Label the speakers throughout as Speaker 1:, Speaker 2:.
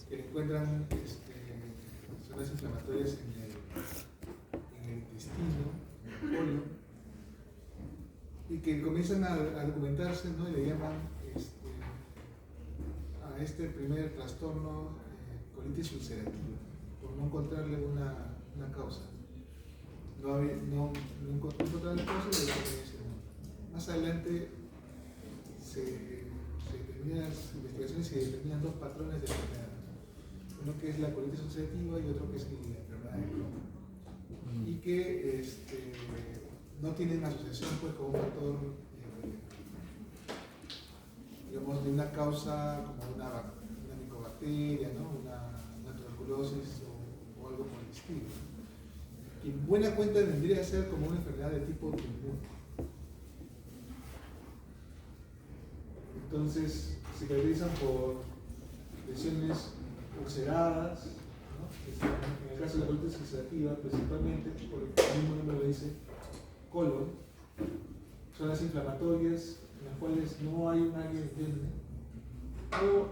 Speaker 1: que le encuentran zonas inflamatorias en el intestino, en el colon, y que comienzan a documentarse, ¿no? Y le llaman a este primer trastorno colitis ulcerativa, por no encontrarle una causa. No encontraron la causa y le llaman. Más adelante se determinan las investigaciones y determinan dos patrones de enfermedad. Uno que es la colitis ulcerativa y otro que es la enfermedad de Crohn. Y que no tienen asociación pues, con un factor, digamos, de una causa como una micobacteria, ¿no? una tuberculosis o algo por el estilo. Y en buena cuenta vendría a ser como una enfermedad de tipo autoinmune. Entonces, se caracterizan por lesiones ulceradas, ¿no? En el caso de la colitis ulcerativa, principalmente, por el mismo nombre lo dice, colon, zonas inflamatorias en las cuales no hay un área interna, o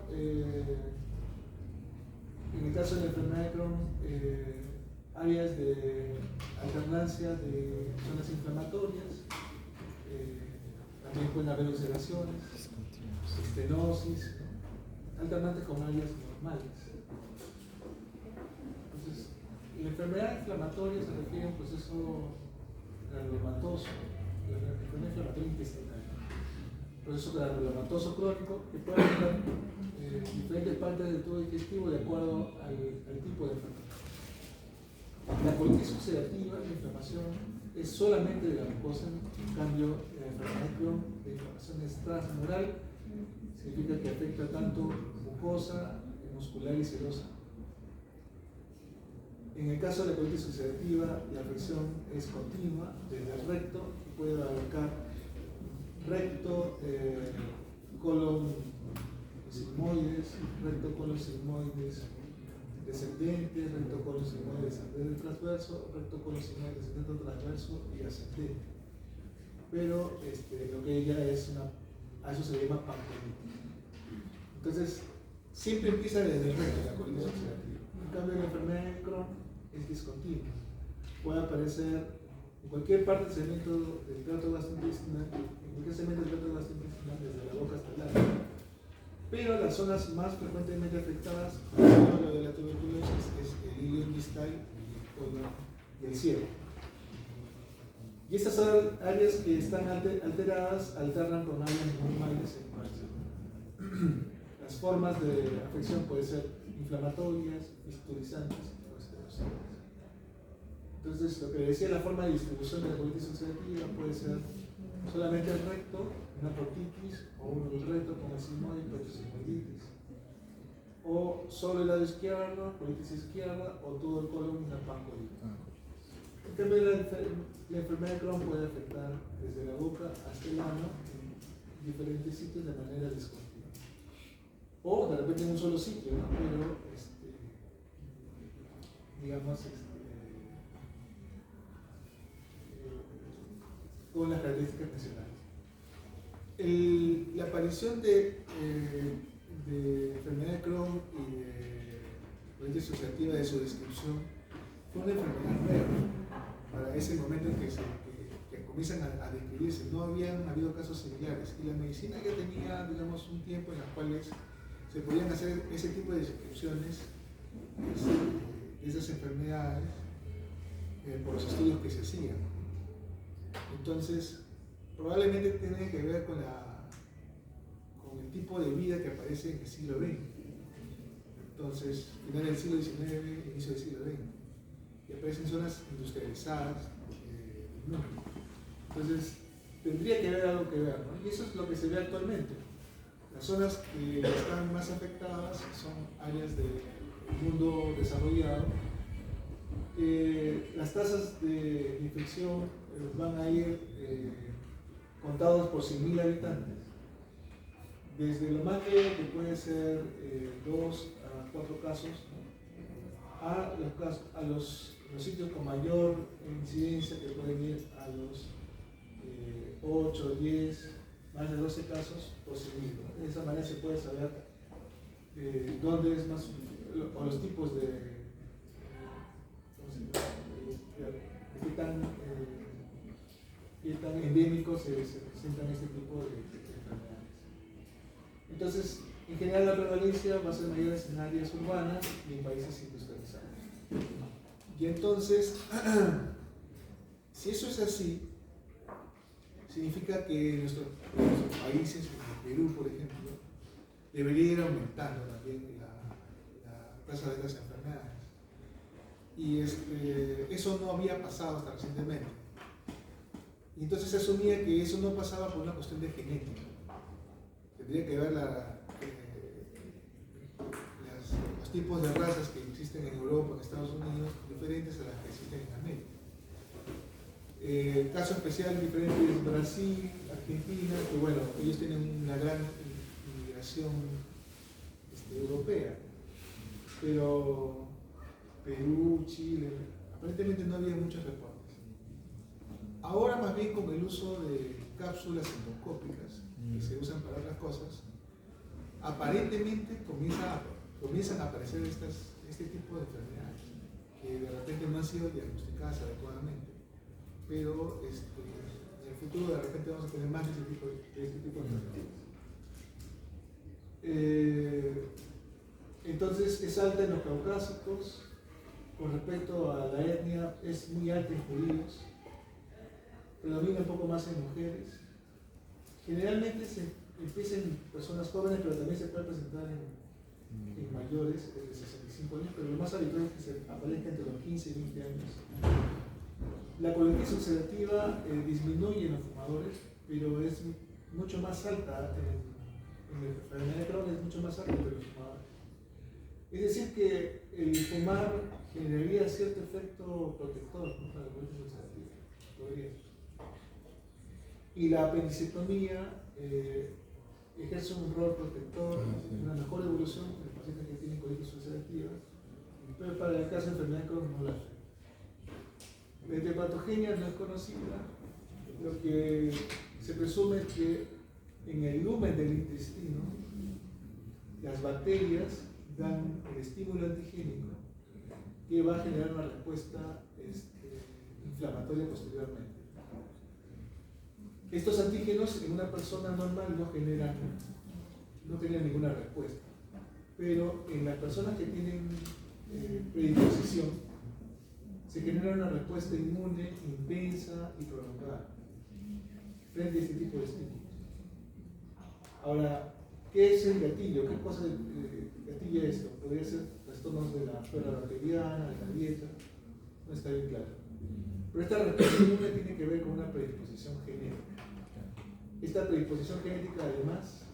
Speaker 1: en el caso de la enfermedad de Crohn, áreas de alternancia de zonas inflamatorias, también pueden haber ulceraciones, estenosis, ¿no? Alternantes con áreas normales. Entonces, la enfermedad inflamatoria se refiere a un proceso granulomatoso, la enfermedad inflamatoria intestinal, proceso granulomatoso crónico que puede afectar diferentes partes del tubo digestivo de acuerdo al tipo de enfermedad. La colitis ulcerativa, la inflamación, es solamente de la mucosa, en cambio, la enfermedad de Crohn, la inflamación es transmural, significa que afecta tanto mucosa, muscular y serosa. En el caso de la colitis ulcerativa, la afección es continua desde el recto y puede abarcar recto, colon sigmoides, recto, colon sigmoides descendente, recto, colon sigmoide descendente transverso, recto, colon sigmoide descendente transverso y ascendente. Pero lo que ella es a eso se le llama pancreatitis. Entonces, siempre empieza desde el recto la colitis ulcerativa. En cambio, la enfermedad de Crohn es discontinua. Puede aparecer en cualquier parte del segmento del tracto gastrointestinal, desde la boca hasta el ano. Pero las zonas más frecuentemente afectadas, como lo de la tuberculosis, es el ilion distal y el ciego. Y estas áreas que están alteradas alternan con áreas normales en marcha. Las formas de afección pueden ser inflamatorias, fistulizantes o esterosas. Entonces, lo que decía, la forma de distribución de la colitis ulcerativa puede ser solamente el recto, una proctitis, o uno del recto con el sigmoide, sigmoiditis. O solo el lado izquierdo, colitis izquierda, o todo el colon, una pancolitis. En cambio, la enfermedad de Crohn puede afectar desde la boca hasta el ano en diferentes sitios de manera discontinua. O de repente en un solo sitio, ¿no? Pero, digamos, con las características nacionales. La aparición de enfermedad de Crohn y de colitis ulcerativa de su descripción fue una enfermedad nueva para ese momento en que comienzan a describirse. No habían habido casos similares y la medicina ya tenía, digamos, un tiempo en los cuales se podían hacer ese tipo de descripciones de esas enfermedades por los estudios que se hacían. Entonces, probablemente tiene que ver con el tipo de vida que aparece en el siglo XX. Entonces, final del siglo XIX, inicio del siglo XX. Y aparecen zonas industrializadas del mundo. Entonces, tendría que haber algo que ver, ¿no? Y eso es lo que se ve actualmente. Las zonas que están más afectadas son áreas del mundo desarrollado. Las tasas de infección van a ir contados por 100.000 habitantes. Desde lo más leve, que puede ser 2 a 4 casos, ¿no? a los sitios con mayor incidencia, que pueden ir a los 8, 10, más de 12 casos por 100.000, ¿no? De esa manera se puede saber dónde es más o los tipos de qué tan endémicos se presentan este tipo de enfermedades. Entonces, en general la prevalencia va a ser mayor en áreas urbanas y en países industrializados. Y entonces, si eso es así, significa que nuestros países, como Perú, por ejemplo, debería ir aumentando también la tasa de estas enfermedades. Y eso no había pasado hasta recientemente. Y entonces se asumía que eso no pasaba por una cuestión de genética. Tendría que ver los tipos de razas que existen en Europa, en Estados Unidos, diferentes a las que existen en América. Caso especial diferente es Brasil, Argentina, que bueno, ellos tienen una gran inmigración europea, pero Perú, Chile, aparentemente no había muchos reportes. Ahora más bien con el uso de cápsulas endoscópicas que se usan para otras cosas, aparentemente comienzan a aparecer este tipo de enfermedades que de repente no han sido diagnosticadas adecuadamente, pero en el futuro de repente vamos a tener más de este tipo de enfermedades. Entonces es alta en los caucásicos. Con respecto a la etnia, es muy alta en judíos, predomina un poco más en mujeres. Generalmente se empieza en personas jóvenes, pero también se puede presentar en mayores, de 65 años, pero lo más habitual es que se aparezca entre los 15 y 20 años. La colitis ulcerativa disminuye en los fumadores, pero es mucho más alta en la enfermedad de Crohn, es mucho más alta entre los fumadores. Es decir, que el fumar generaría cierto efecto protector, ¿no?, para la colitis ulcerativa. Podría. Y la apendicectomía ejerce un rol protector, una mejor evolución en los pacientes que tienen colitis ulcerativa, pero para el caso de enfermedad de Crohn no la afecta. La hepatogenia no es conocida. Lo que se presume es que en el lumen del intestino las bacterias dan el estímulo antigénico que va a generar una respuesta inflamatoria posteriormente. Estos antígenos en una persona normal no generan ninguna respuesta, pero en las personas que tienen predisposición se genera una respuesta inmune intensa y prolongada frente a este tipo de estímulos. Ahora, ¿qué es el gatillo? ¿Qué cosa gatilla esto? Podría ser trastornos de la flora bacteriana, de la dieta, no está bien claro. Pero esta respuesta inmune tiene que ver con una predisposición genética. Esta predisposición genética, además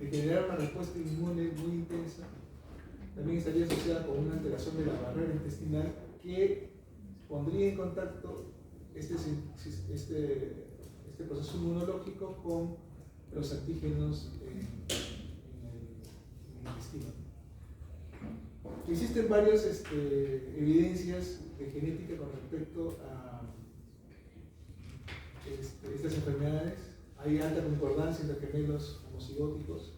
Speaker 1: de generar una respuesta inmune muy intensa, también estaría asociada con una alteración de la barrera intestinal que pondría en contacto este proceso inmunológico con los antígenos en el intestino. Existen varias evidencias de genética con respecto a estas enfermedades. Hay alta concordancia entre gemelos homocigóticos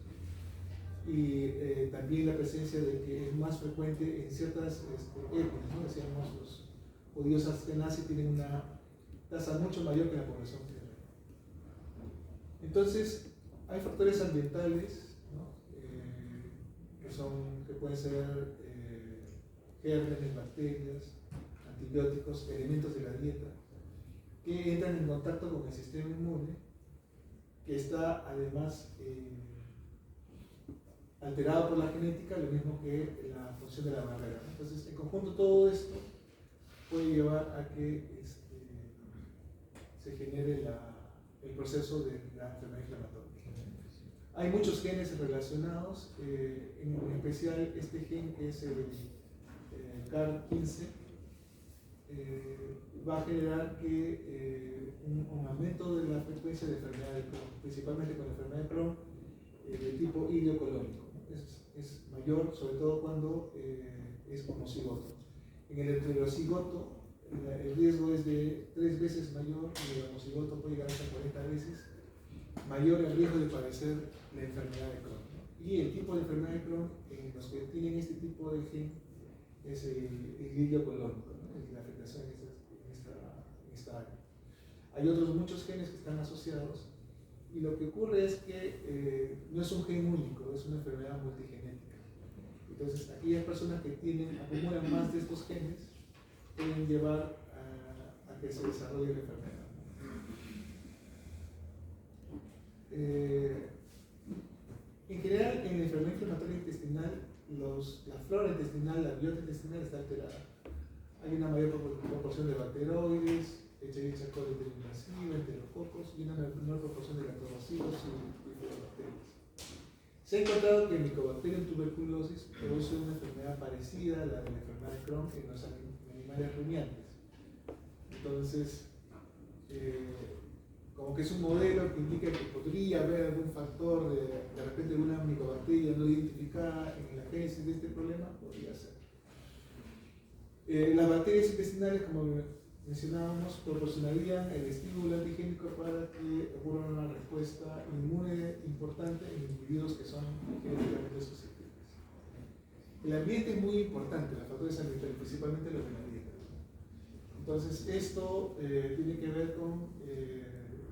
Speaker 1: y también la presencia de que es más frecuente en ciertas etnias, ¿no? Decíamos, los judíos askenazí tienen una tasa mucho mayor que la población general. Entonces, hay factores ambientales, ¿no?, que pueden ser gérmenes, bacterias, antibióticos, elementos de la dieta, que entran en contacto con el sistema inmune, que está además alterado por la genética, lo mismo que la función de la barrera. Entonces, en conjunto, todo esto puede llevar a que se genere el proceso de la enfermedad inflamatoria. Hay muchos genes relacionados, en especial este gen que es el CAR15, va a generar que un aumento de la frecuencia de enfermedad de Crohn, principalmente con la enfermedad de Crohn de tipo ileocolónico. Es mayor, sobre todo cuando es homocigoto. En el heterocigoto, el riesgo es de 3 veces mayor y el homocigoto puede llegar hasta 40 veces mayor el riesgo de padecer la enfermedad de Crohn. Y el tipo de enfermedad de Crohn en los que tienen este tipo de gen es el glio colónico, ¿no? La afectación en esta área. Hay otros muchos genes que están asociados y lo que ocurre es que no es un gen único, es una enfermedad multigenética. Entonces, aquellas personas que acumulan más de estos genes pueden llevar a que se desarrolle la enfermedad. En general, en la enfermedad inflamatoria intestinal, la flora intestinal, la biota intestinal está alterada. Hay una mayor proporción de bacteroides, Escherichia coli invasiva, enterococos y una menor proporción de lactobacilos y bifidobacterias. Se ha encontrado que Mycobacterium tuberculosis produce una enfermedad parecida a la de la enfermedad de Crohn en los animales rumiantes. Entonces, como que es un modelo que indica que podría haber algún factor de repente de una micobacteria no identificada en la génesis de este problema, podría ser. Las bacterias intestinales, como mencionábamos, proporcionarían el estímulo antigénico para que ocurra una respuesta inmune importante en individuos que son genéticamente susceptibles. El ambiente es muy importante, los factores ambientales, principalmente los de la dieta. Entonces, esto tiene que ver con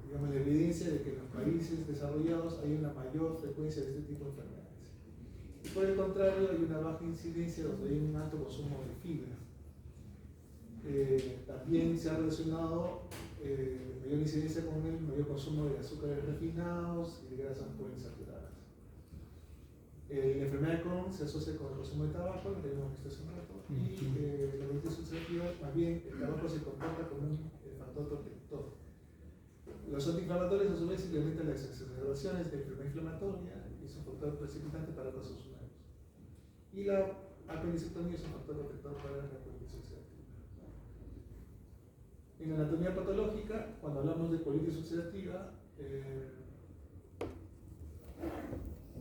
Speaker 1: digamos, la evidencia de que en los países desarrollados hay una mayor frecuencia de este tipo de enfermedades. Y por el contrario, hay una baja incidencia donde hay un alto consumo de fibra. También se ha relacionado mayor incidencia con el mayor consumo de azúcares refinados y de grasas poliinsaturadas. La enfermedad de Crohn se asocia con el consumo de tabaco, lo que hemos visto hace un rato, y la colitis ulcerativa, más bien el tabaco se comporta como un factor protector. Los antiinflamatorios a su vez incrementan las exacerbaciones de enfermedad inflamatoria y es un factor precipitante para casos nuevos. Y la apendicectomía es un factor protector para la colitis ulcerativa. En anatomía patológica, cuando hablamos de colitis ulcerativa,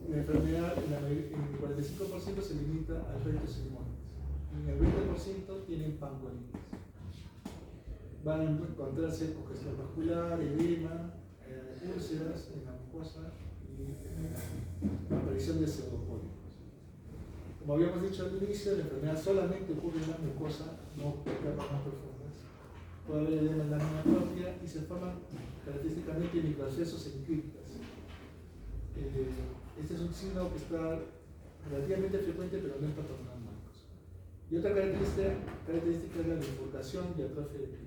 Speaker 1: la enfermedad en el 45% se limita al recto sigmoides. En el 20% tienen pancolitis. Van a encontrarse congestión vascular, edema, úlceras en la mucosa y aparición de pseudopólipos. Como habíamos dicho al inicio, la enfermedad solamente ocurre en la mucosa, no en capas más profundas. Puede haber edema en la lámina propia y se forman característicamente microabscesos en criptas. Este es un signo que está relativamente frecuente, pero no es patognomónico. Y otra característica es la bifurcación y atrofia de criptas.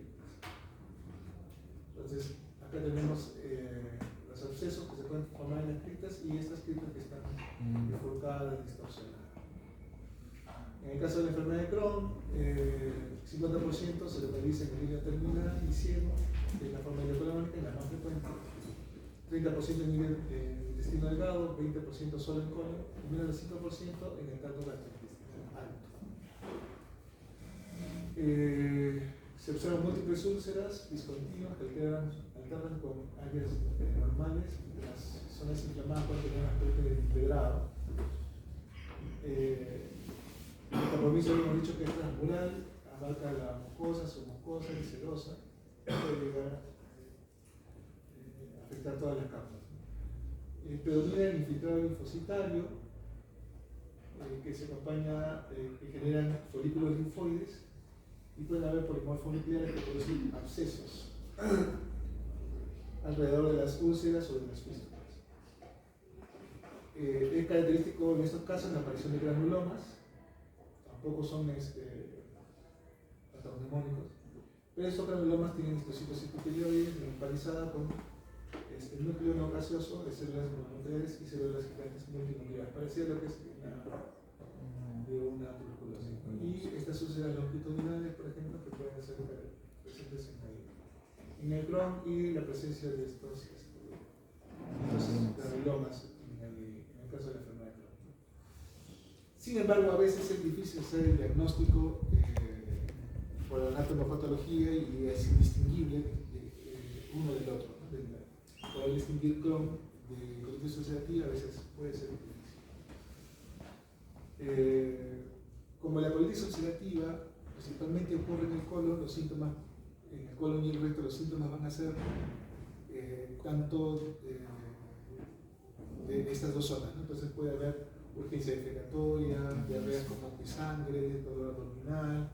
Speaker 1: Entonces, acá tenemos los abscesos que se pueden formar en las criptas y estas criptas que están bifurcadas, distorsionadas. En el caso de la enfermedad de Crohn, 50% se localiza en el hilo terminal y ciego, que es la forma ileocolónica, la más frecuente. 30% en nivel intestino delgado, 20% solo en colon, y menos del 5% en el tracto gastrointestinal alto. Se observan múltiples úlceras discontinuas que alternan con áreas normales. Las zonas inflamadas pueden tener un aspecto de integrado. El compromiso hemos dicho que es transmural, abarca la mucosa, submucosa y serosa, puede llegar a afectar todas las capas. Predomina el infiltrado linfocitario, que se acompaña, que generan folículos linfoides, y pueden haber polimorfos nucleares que producen abscesos alrededor de las úlceras o de las fístulas. Es característico en estos casos la aparición de granulomas, tampoco son patognomónicos, pero estos granulomas tienen histocitos epitelioides localizada con el núcleo no gaseoso de células mononucleares y células gigantes multinucleares, parecido a lo que es de una tuberculosis. Y estas úlceras longitudinales, por ejemplo, que pueden ser presentes en el Crohn y la presencia de estos granulomas en el caso de la enfermedad de Crohn. Sin embargo, a veces es difícil hacer el diagnóstico por la anatomopatología y es indistinguible uno del otro, ¿no? Poder distinguir Crohn de colitis ulcerativa a veces puede ser difícil. Como la colitis ulcerativa principalmente ocurre en el colon, los síntomas en el colon y el recto, los síntomas van a ser tanto de estas dos zonas, ¿no? Entonces puede haber urgencia defecatoria, diarrea con moco y sangre, dolor abdominal.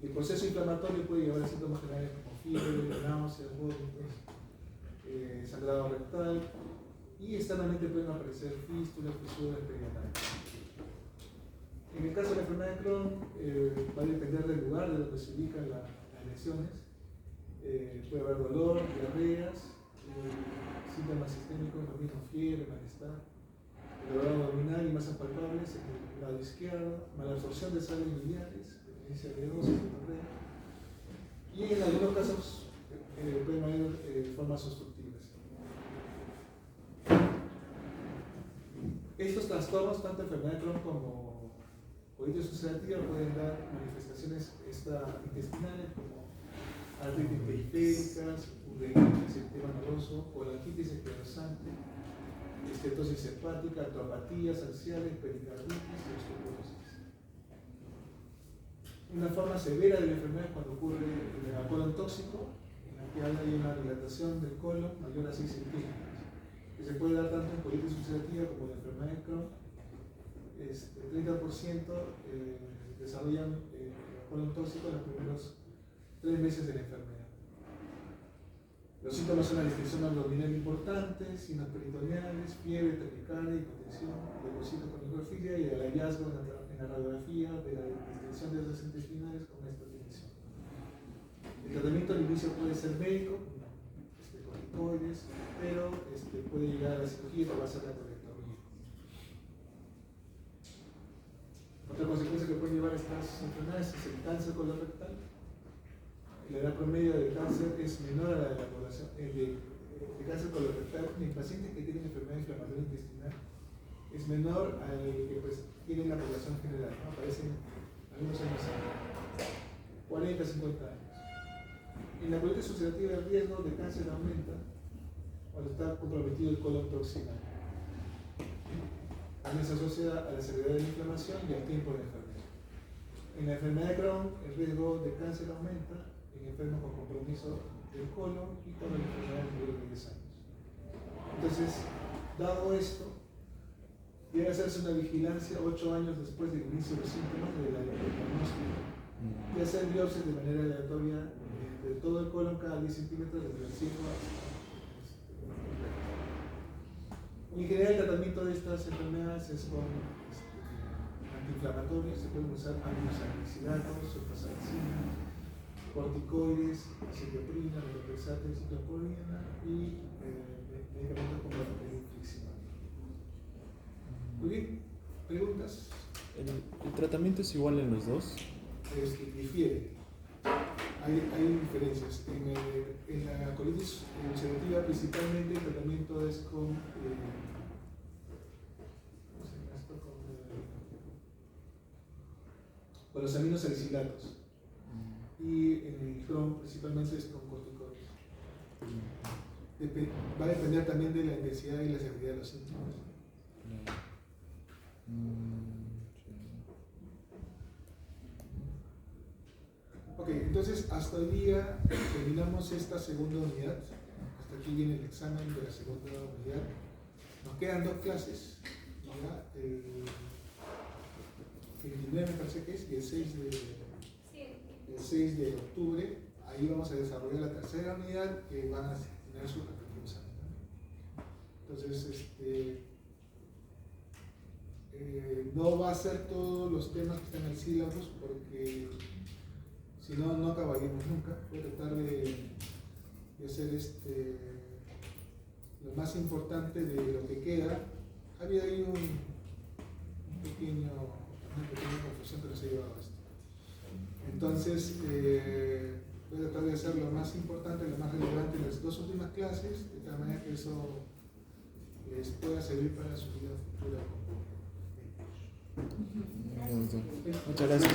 Speaker 1: Y el proceso inflamatorio puede llevar a síntomas generales como fiebre, náuseas, vómitos, sangrado rectal, y externamente pueden aparecer fístulas, fisuras perianales. En el caso de la enfermedad de Crohn, va a depender del lugar de donde se ubican las lesiones. Puede haber dolor, diarreas, síntomas sistémicos, lo mismo fiebre, malestar, el dolor abdominal y masas palpables en el lado izquierdo, malabsorción de sales biliares, deficiencia de dosis, diarrea, y en algunos casos pueden haber formas obstructivas. Estos trastornos, tanto enfermedad de Crohn como colitis ulcerativa, pueden dar manifestaciones intestinales como artritis periféricas, uretritis, sistema nervioso, colangitis esclerosante, estetosis hepática, artropatías axiales, pericarditis y osteoporosis. Una forma severa de la enfermedad es cuando ocurre el colon tóxico, en la que hay una dilatación del colon mayor a 6 centímetros, que se puede dar tanto en colitis ulcerativa como en la enfermedad de Crohn. El 30% desarrollan colon tóxico en los primeros 3 meses de la enfermedad. Los síntomas son la distensión abdominal importante, signos peritoneales, fiebre, taquicardia, hipotensión, leucocitos con microfilia y el hallazgo en la radiografía de la distensión de los intestinales con esta dimensión. El tratamiento al inicio puede ser médico, corticoides, pero puede llegar a la cirugía que va a ser la colectomía. Otra consecuencia que puede llevar a estas enfermedades es el cáncer colorectal. La edad promedio del cáncer es menor a la de la población. El cáncer colorectal en pacientes que tienen enfermedad inflamatoria intestinal es menor al que tiene la población general, ¿no? Aparecen algunos años antes, 40, 50 años. En la colitis ulcerativa el riesgo de cáncer aumenta cuando está comprometido el colon toxinal. También se asocia a la severidad de la inflamación y al tiempo de la enfermedad. En la enfermedad de Crohn el riesgo de cáncer aumenta en enfermos con compromiso del colon y con la enfermedad mayor de 10 años. Entonces, dado esto, debe hacerse una vigilancia 8 años después del inicio de los síntomas del diagnóstico y hacer biopsias de manera aleatoria de todo el colon cada 10 centímetros desde el ciego hasta. En general, el tratamiento de estas enfermedades es con antiinflamatorios, se pueden usar antisalicilatos, sulfasalicinas, corticoides, acetioprina, metotrexato, ciclosporina y medicamentos como la infliximab. Muy bien, ¿preguntas?
Speaker 2: ¿El tratamiento es igual en los dos?
Speaker 1: Difiere. Hay diferencias. En la colitis ulcerativa principalmente el tratamiento es con los aminosalicilatos. Y en el Crohn principalmente es con corticoides. Va a depender también de la intensidad y la severidad de los síntomas. Ok, entonces hasta hoy día terminamos esta segunda unidad. Hasta aquí viene el examen de la segunda unidad. Nos quedan 2 clases, ¿ya? El 29 me parece que es, y el 6 de octubre. Ahí vamos a desarrollar la tercera unidad que van a tener su respectivo examen. Entonces, no va a ser todos los temas que están en el sílabus porque si no, no acabaríamos nunca. Voy a tratar de hacer lo más importante de lo que queda. Había ahí una pequeña confusión que nos ha llevado a esto. Entonces, voy a tratar de hacer lo más importante, lo más relevante en las 2 últimas clases, de tal manera que eso les pueda servir para su vida futura.
Speaker 2: Muchas gracias.